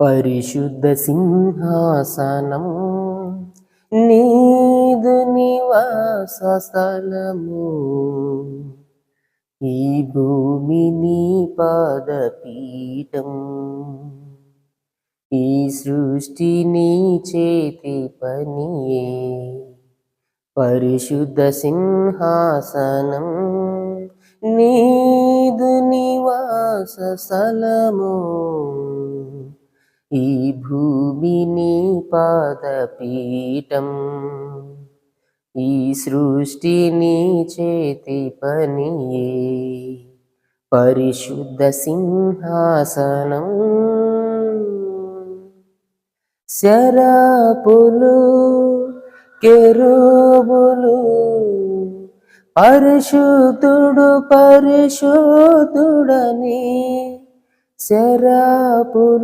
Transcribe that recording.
పరిశుద్ధ సింహాసనం నీదు నివాస స్థలము, ఈ భూమి నీ పాదపీఠం, ఈ సృష్టి నీ చేతి పనియే. పరిశుద్ధ సింహాసనం నీదు నివాస స్థలము, ఈ భూమి నీ పాదపీఠం, ఈ సృష్టి నీ చేతి పనియే. పరిశుద్ధ సింహాసనం శరాపులు కెరూబులు పరిశుద్ధుడు పరిశుద్ధుడని శరాపులు